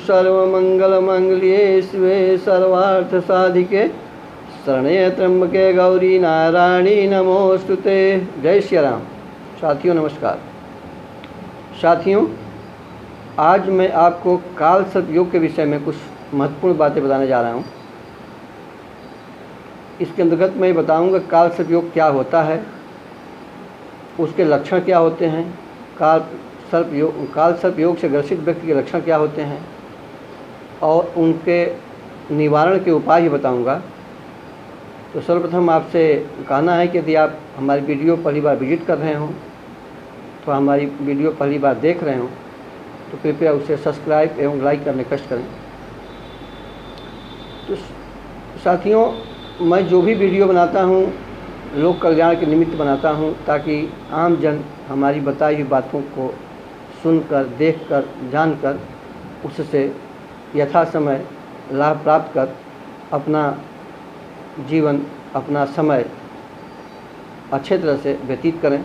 सर्वमंगलमंगल्ये शिवे सर्वार्थसाधिके शरण्ये त्र्यंबके गौरी नारायणी नमोस्तुते। जय श्री राम। साथियों नमस्कार। साथियों, आज मैं आपको काल सर्प योग के विषय में कुछ महत्वपूर्ण बातें बताने जा रहा हूँ। इसके अंतर्गत मैं बताऊँगा काल सर्प योग क्या होता है, उसके लक्षण क्या होते हैं, काल सर्प योग से ग्रसित व्यक्ति के लक्षण क्या होते हैं और उनके निवारण के उपाय भी बताऊँगा। तो सर्वप्रथम आपसे कहना है कि यदि आप हमारी वीडियो पहली बार विजिट कर रहे हों तो हमारी वीडियो पहली बार देख रहे हों तो कृपया उसे सब्सक्राइब एवं लाइक करने कष्ट करें। तो साथियों, मैं जो भी वीडियो बनाता हूँ लोक कल्याण के निमित्त बनाता हूँ ताकि आम जन हमारी बताई हुई बातों को सुनकर, देखकर, जानकर उससे यथासमय लाभ प्राप्त कर अपना जीवन, अपना समय अच्छे तरह से व्यतीत करें,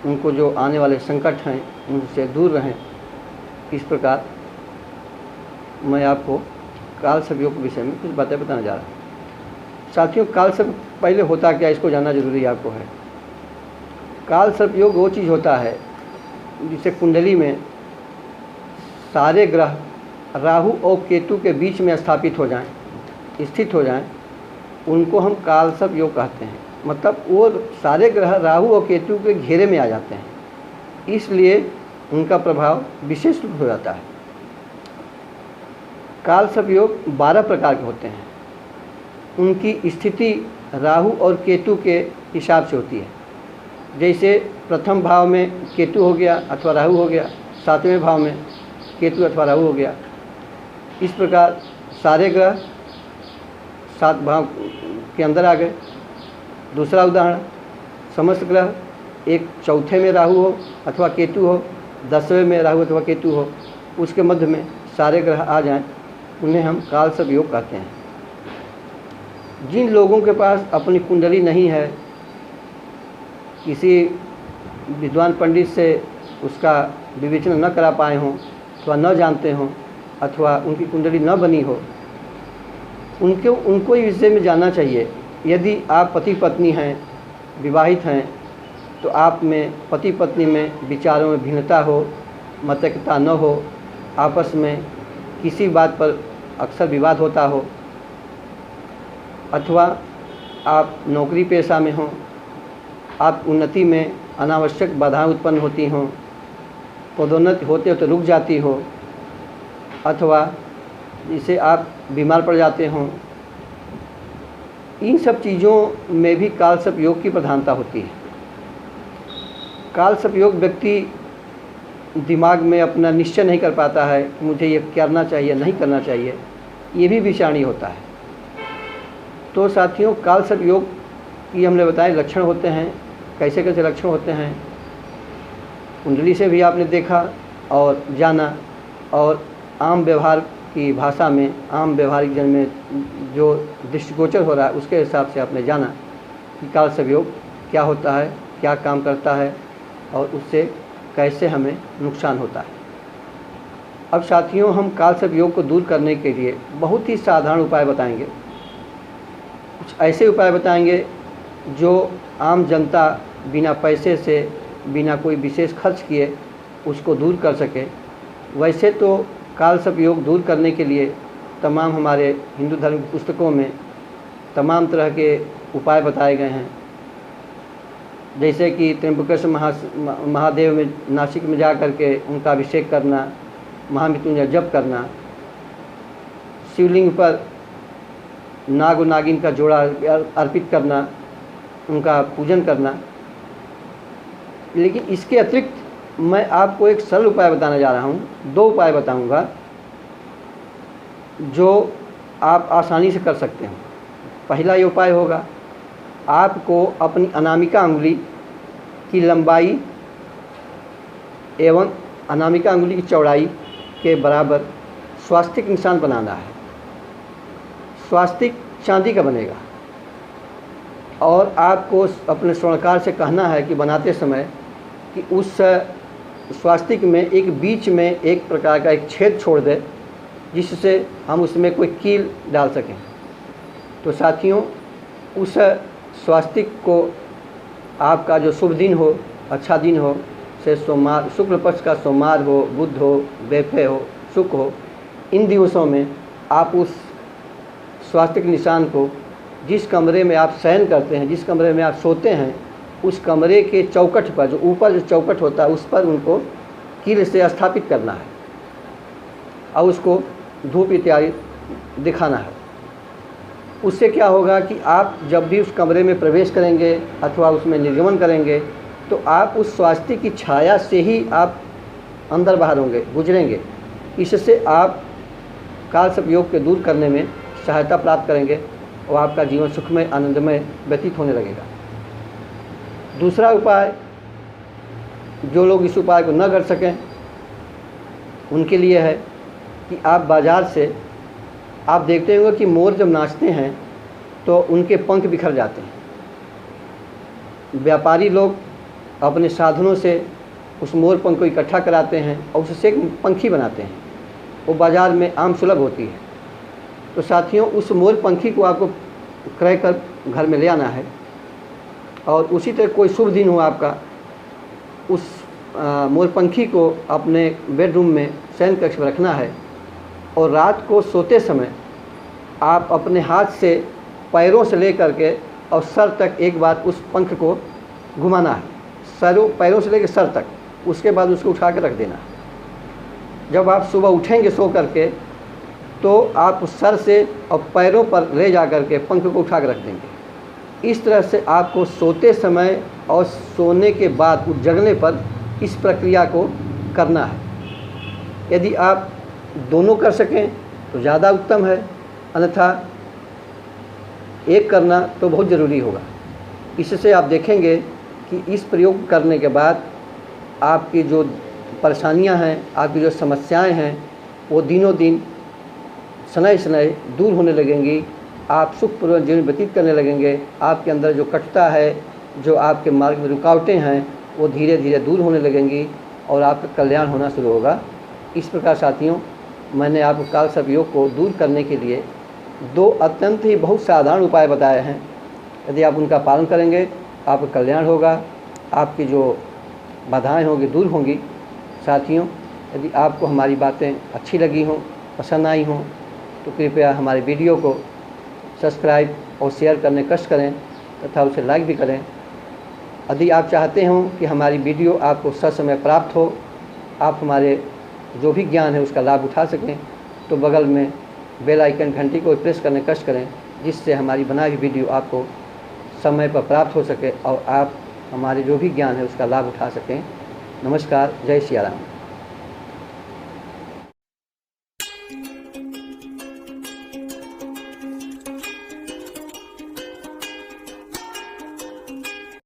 उनको जो आने वाले संकट हैं उनसे दूर रहें। इस प्रकार मैं आपको काल सर्प योग के विषय में कुछ बातें बताने जा रहा हूँ। साथियों, काल सर्प पहले होता क्या, इसको जानना जरूरी आपको है। काल सर्प योग वो चीज़ होता है जिसे कुंडली में सारे ग्रह राहु और केतु के बीच में स्थापित हो जाएं, स्थित हो जाएं, उनको हम काल सर्प योग कहते हैं। मतलब वो सारे ग्रह राहु और केतु के घेरे में आ जाते हैं, इसलिए उनका प्रभाव विशेष रूप हो जाता है। काल सर्प योग 12 प्रकार के होते हैं। उनकी स्थिति राहु और केतु के हिसाब से होती है। जैसे प्रथम भाव में केतु हो गया अथवा राहु हो गया, 7वें भाव में केतु अथवा राहु हो गया। इस प्रकार सारे ग्रह 7 भाव के अंदर आ गए। दूसरा उदाहरण, समस्त ग्रह एक चौथे में राहु हो अथवा केतु हो, 10वें में राहु अथवा केतु हो, उसके मध्य में सारे ग्रह आ जाएं, उन्हें हम काल सर्प योग कहते हैं। जिन लोगों के पास अपनी कुंडली नहीं है, किसी विद्वान पंडित से उसका विवेचन न करा पाए हों अथवा न जानते हों अथवा उनकी कुंडली न बनी हो, उनको इस विषय में जानना चाहिए। यदि आप पति पत्नी हैं, विवाहित हैं, तो आप में पति पत्नी में विचारों में भिन्नता हो, मतैक्यता न हो, आपस में किसी बात पर अक्सर विवाद होता हो, अथवा आप नौकरी पेशा में हों, आप उन्नति में अनावश्यक बाधाएं उत्पन्न होती हों, पदोन्नति होते तो रुक जाती हो, अथवा जिसे आप बीमार पड़ जाते हों, इन सब चीज़ों में भी काल सर्प योग की प्रधानता होती है। काल सर्प योग व्यक्ति दिमाग में अपना निश्चय नहीं कर पाता है कि मुझे ये करना चाहिए, नहीं करना चाहिए, ये भी विषाणी होता है। तो साथियों, काल सर्प योग की हमने बताए लक्षण होते हैं। कैसे कैसे लक्षण होते हैं कुंडली से भी आपने देखा और जाना, और आम व्यवहार की भाषा में, आम व्यवहारिक जन में जो दृष्टिगोचर हो रहा है उसके हिसाब से आपने जाना कि काल सर्प योग क्या होता है, क्या काम करता है और उससे कैसे हमें नुकसान होता है। अब साथियों, हम काल सर्प योग को दूर करने के लिए बहुत ही साधारण उपाय बताएंगे। कुछ ऐसे उपाय बताएंगे जो आम जनता बिना पैसे से, बिना कोई विशेष खर्च किए उसको दूर कर सके। वैसे तो काल सर्प योग दूर करने के लिए तमाम हमारे हिंदू धर्म की पुस्तकों में तमाम तरह के उपाय बताए गए हैं। जैसे कि त्र्यंबकेश्वर महादेव में नासिक में जा कर के उनका अभिषेक करना, महामृत्युंजय जप करना, शिवलिंग पर नाग और नागिन का जोड़ा अर्पित करना, उनका पूजन करना। लेकिन इसके अतिरिक्त मैं आपको एक सरल उपाय बताने जा रहा हूँ। 2 उपाय बताऊँगा जो आप आसानी से कर सकते हैं। पहला ये उपाय होगा, आपको अपनी अनामिका अंगुली की लंबाई एवं अनामिका अंगुली की चौड़ाई के बराबर स्वास्तिक निशान बनाना है। स्वास्तिक चांदी का बनेगा और आपको अपने स्वर्णकार से कहना है कि बनाते समय कि उस स्वास्तिक में एक बीच में एक प्रकार का एक छेद छोड़ दे जिससे हम उसमें कोई कील डाल सकें। तो साथियों, उस स्वास्तिक को आपका जो शुभ दिन हो, अच्छा दिन हो, से सोमवार, शुक्ल पक्ष का सोमवार हो, बुध हो, बेफे हो, शुक्र हो, इन दिवसों में आप उस स्वास्तिक निशान को जिस कमरे में आप शयन करते हैं, जिस कमरे में आप सोते हैं, उस कमरे के चौखट पर, जो ऊपर जो चौखट होता है, उस पर उनको कील से स्थापित करना है और उसको धूप इत्यादि दिखाना है। उससे क्या होगा कि आप जब भी उस कमरे में प्रवेश करेंगे अथवा उसमें निर्गमन करेंगे तो आप उस स्वास्तिक की छाया से ही आप अंदर बाहर होंगे, गुजरेंगे। इससे आप काल सर्प योग के दूर करने में सहायता प्राप्त करेंगे और आपका जीवन सुखमय, आनंदमय व्यतीत होने लगेगा। दूसरा उपाय, जो लोग इस उपाय को न कर सकें उनके लिए है कि आप बाज़ार से, आप देखते होंगे कि मोर जब नाचते हैं तो उनके पंख बिखर जाते हैं। व्यापारी लोग अपने साधनों से उस मोर पंख को इकट्ठा कराते हैं और उससे एक पंखी बनाते हैं, वो बाज़ार में आम सुलभ होती है। तो साथियों, उस मोर पंखी को आपको क्रय कर घर में ले आना है और उसी तरह कोई शुभ दिन हो आपका, उस मोरपंखी को अपने बेडरूम में शयन कक्ष में रखना है और रात को सोते समय आप अपने हाथ से पैरों से लेकर के और सर तक एक बार उस पंख को घुमाना है, पैरों से लेकर सर तक। उसके बाद उसको उठा के रख देना है। जब आप सुबह उठेंगे सो करके तो आप सर से और पैरों पर ले जा कर के पंख को उठा कर रख देंगे। इस तरह से आपको सोते समय और सोने के बाद जगने पर इस प्रक्रिया को करना है। यदि आप दोनों कर सकें तो ज़्यादा उत्तम है, अन्यथा एक करना तो बहुत ज़रूरी होगा। इससे आप देखेंगे कि इस प्रयोग करने के बाद आपकी जो परेशानियां हैं, आपकी जो समस्याएं हैं, वो दिनों दिन शनै शनै दूर होने लगेंगी। आप सुखपूर्वक जीवन व्यतीत करने लगेंगे। आपके अंदर जो कटुता है, जो आपके मार्ग में रुकावटें हैं, वो धीरे धीरे दूर होने लगेंगी और आपका कल्याण होना शुरू होगा। इस प्रकार साथियों, मैंने आपको काल सर्प योग को दूर करने के लिए 2 अत्यंत ही बहुत साधारण उपाय बताए हैं। यदि आप उनका पालन करेंगे आपका कल्याण होगा, आपकी जो बाधाएं होंगी दूर होंगी। साथियों, यदि आपको हमारी बातें अच्छी लगी हों, पसंद आई हों, तो कृपया हमारे वीडियो को सब्सक्राइब और शेयर करने कष्ट करें तथा उसे लाइक भी करें। यदि आप चाहते हो कि हमारी वीडियो आपको ससमय प्राप्त हो, आप हमारे जो भी ज्ञान है उसका लाभ उठा सकें, तो बगल में बेल आइकन घंटी को प्रेस करने कष्ट करें, जिससे हमारी बनाई हुई वीडियो आपको समय पर प्राप्त हो सके और आप हमारे जो भी ज्ञान है उसका लाभ उठा सकें। नमस्कार, जय सिया राम।